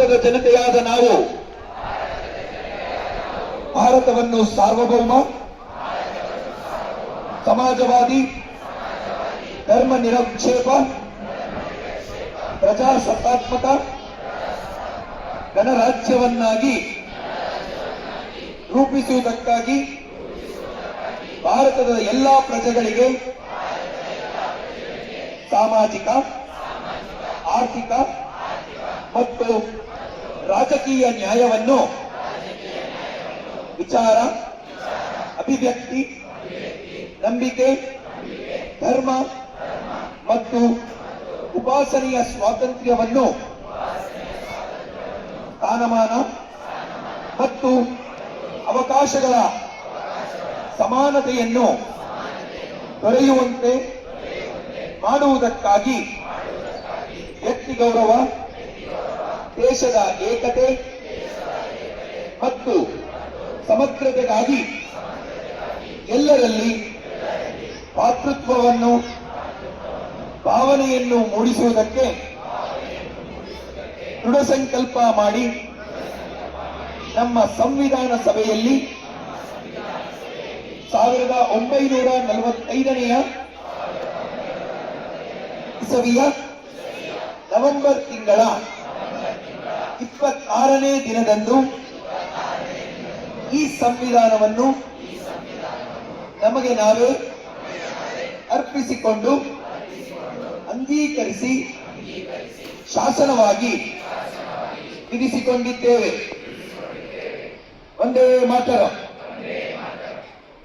ಭಾರತದ ಜನತೆಯಾದ ನಾವು ಭಾರತವನ್ನು ಸಾರ್ವಭೌಮ, ಸಮಾಜವಾದಿ, ಧರ್ಮ ನಿರಪೇಕ್ಷ, ಪ್ರಜಾಸತ್ತಾತ್ಮಕ ಗಣರಾಜ್ಯವನ್ನಾಗಿ ರೂಪಿಸುವುದಕ್ಕಾಗಿ ಭಾರತದ ಎಲ್ಲಾ ಪ್ರಜೆಗಳಿಗೆ ಸಾಮಾಜಿಕ, ಆರ್ಥಿಕ ಮತ್ತು ರಾಜಕೀಯ ನ್ಯಾಯವನ್ನು ವಿಚಾರ, ಅಭಿವ್ಯಕ್ತಿ, ನಂಬಿಕೆ, ಧರ್ಮ ಮತ್ತು ಉಪಾಸನೆಯ ಸ್ವಾತಂತ್ರ್ಯವನ್ನು, ಸ್ಥಾನಮಾನ ಮತ್ತು ಅವಕಾಶಗಳ ಸಮಾನತೆಯನ್ನು ದೊರೆಯುವಂತೆ ಮಾಡುವುದಕ್ಕಾಗಿ ವ್ಯಕ್ತಿ ಗೌರವ, ದೇಶದ ಏಕತೆ ಮತ್ತು ಸಮಗ್ರತೆಗಾಗಿ ಎಲ್ಲರಲ್ಲಿ ಭಾತೃತ್ವವನ್ನು ಭಾವನೆಯನ್ನು ಮೂಡಿಸುವುದಕ್ಕೆ ದೃಢ ಸಂಕಲ್ಪ ಮಾಡಿ ನಮ್ಮ ಸಂವಿಧಾನ ಸಭೆಯಲ್ಲಿ 1945ನೇ ಇಸವಿಯ ನವೆಂಬರ್ ತಿಂಗಳ 26ನೇ ದಿನದಂದು ಈ ಸಂವಿಧಾನವನ್ನು ನಮಗೆ ನಾವೇ ಅರ್ಪಿಸಿಕೊಂಡು ಅಂಗೀಕರಿಸಿ ಶಾಸನವಾಗಿ ವಿಧಿಸಿಕೊಂಡಿದ್ದೇವೆ. ವಂದೇ ಮಾತರಂ.